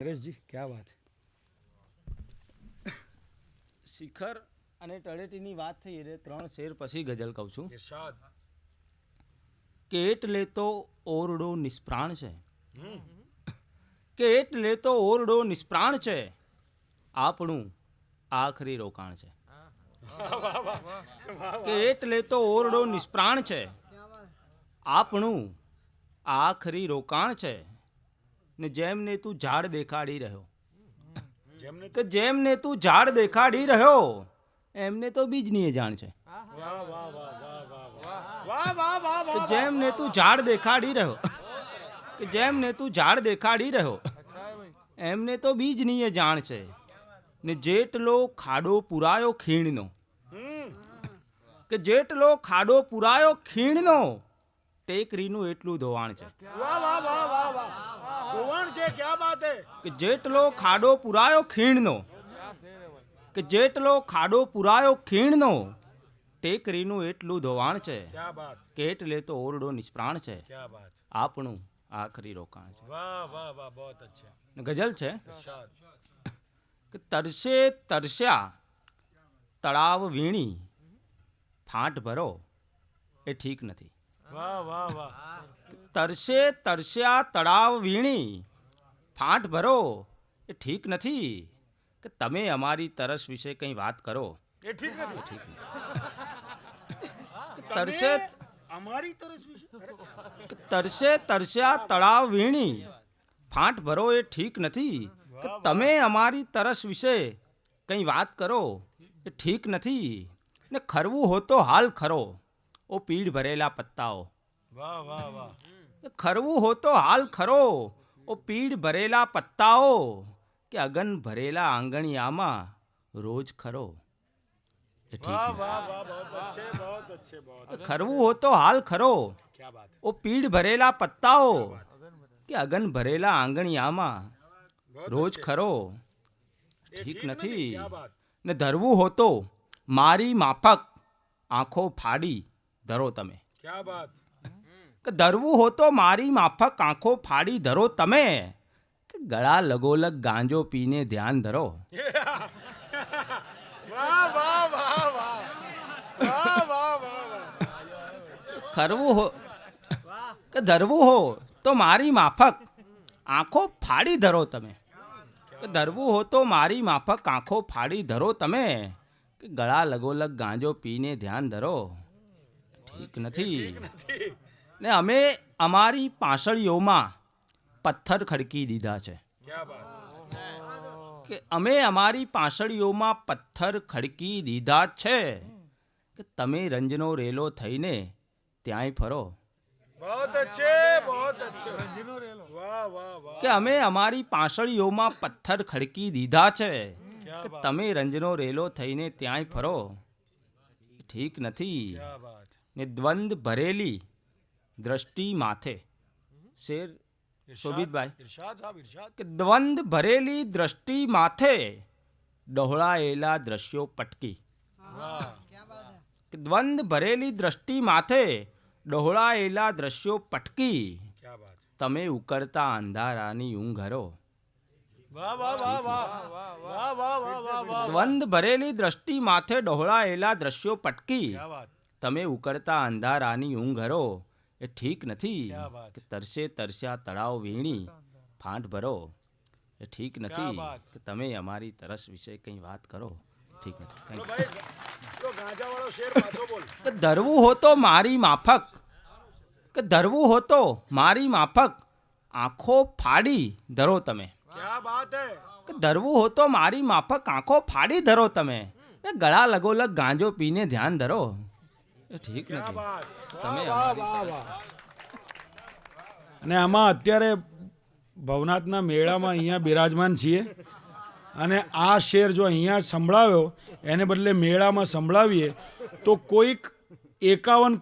નરેશજી ક્યાં વાત. શિખર અને તળેટીની વાત થઈ એટલે 3 શેર પછી ગઝલ કહું છું. કે એટલે તો ઓરડો નિષ્પ્રાણ છે, કે એટલે તો ઓરડો નિષ્પ્રાણ છે, આપણું આખરી રોકાણ છે. કે એટલે તો ઓરડો નિષ્પ્રાણ છે, આપણું આખરી રોકાણ છે. ને જેમને તું ઝાડ દેખાડી રહ્યો, કે જેમને તું ઝાડ દેખાડી રહ્યો, એમને તો બીજની જાણ છે. કે જેમને તું ઝાડ દેખાડી રહ્યો, કે જેમને તું ઝાડ દેખાડી રહ્યો, એમને તો બીજની જાણ છે. ને જેટલો ખાડો પુરાયો ખીણનો, કે જેટલો ખાડો પુરાયો ખીણનો, ટેકરીનું એટલું ધોવાણ છે. કે જેટલો ખાડો પુરાયો ખીણનો, કે જેટલો ખાડો પુરાયો ખીણનો, ટેકરીનું એટલું ધોવાણ છે. કે એટલે તો ઓરડો નિષ્પ્રાણ છે, આપણું આખરી રોકાણ છે. ગઝલ છે કે તરસે તરસ્યા તળાવ વીણી, ફાંટ ભરો એ ઠીક નથી. તરસે તરસ્યા તળાવ વીણી, ફાંટ ભરો એ ઠીક નથી. કે તમે અમારી તરસ વિશે કંઈ વાત કરો એ ઠીક નથી. તરસે અમારી તરસ વિશે તરસે તરસ્યા તળાવ વીણી, ફાંટ ભરો એ ઠીક નથી. કે તમે અમારી તરસ વિશે કંઈ વાત કરો એ ઠીક નથી. ને ખરવું હો તો હાલ ખરો, ઓ પીઢ ભરેલા પત્તાઓ. ખરવું હો તો હાલ ખરો, ઓ પીઢ ભરેલા પત્તાઓ. કે અગન ભરેલા આંગણિયામાં રોજ ખરો એ ઠીક નથી. ખરવું હો તો હાલ ખરો, ઓ પીઢ ભરેલા પત્તાઓ. કે અગન ભરેલા આંગણિયામાં રોજ ખરો ઠીક નથી. ને ધરવું હો તો મારી માફક આંખો ફાડી ધરો તમે. કે ધરવું હો તો મારી માફક આંખો ફાડી ધરો તમે. કે ગળા લગોલગ ગાંજો પીને ધ્યાન ધરો. ખરવું હો કે ધરવું હો તો મારી માફક આંખો ફાડી ધરો તમે. કે ધરવું હો તો મારી માફક આંખો ફાડી ધરો તમે. કે ગળા લગોલગ ગાંજો પીને ધ્યાન ધરો ઠીક નથી. ને અમે અમારી પાંસળીઓમાં પથ્થર ખડકી દીધા છે. કે અમે અમારી પાંસળીઓમાં પથ્થર ખડકી દીધા છે. કે તમે રંજનો રેલો થઈને ત્યાંય ફરો. કે અમે અમારી પાંસળીઓમાં પથ્થર ખડકી દીધા છે. કે તમે રંજનો રેલો થઈને ત્યાંય ફરો ઠીક નથી. ને દ્વંદ ભરેલી દ્રષ્ટિ માથે, શેર શોભિતભાઈ. કે દ્વંદ ભરેલી દ્રષ્ટિ માથે ડહોળાયેલા દ્રશ્યો પટકી. કે દ્વંદ ભરેલી દ્રષ્ટિ માથે ડહોળાયેલા દ્રશ્યો પટકી. તમે ઉકળતા અંધારાની ઊંઘ હરો. દ્વંદ ભરેલી દ્રષ્ટિ માથે ડહોળાયેલા દ્રશ્યો પટકી. તમે ઉકળતા અંધારાની ઊંઘ હરો એ ઠીક નથી. કે તરસે તરસ્યા તળાવ વીણી, ફાંટ ભરો એ ઠીક નથી. કે તમે અમારી તરસ વિશે કંઈ વાત કરો ઠીક નથી. કે ધરવું હો તો મારી માફક, કે ધરવું હો તો મારી માફક આંખો ફાડી ધરો તમે. કે ધરવું હો તો મારી માફક આંખો ફાડી ધરો તમે. એ ગળા લગોલગ ગાંજો પીને ધ્યાન ધરો એ ઠીક નથી. તમે અને આમાં અત્યારે ભવનાથના મેળામાં અહીંયા બિરાજમાન છીએ અને આ શેર જો અહીંયા સંભળાવ્યો એને બદલે મેળામાં સંભળાવીએ તો કોઈક 51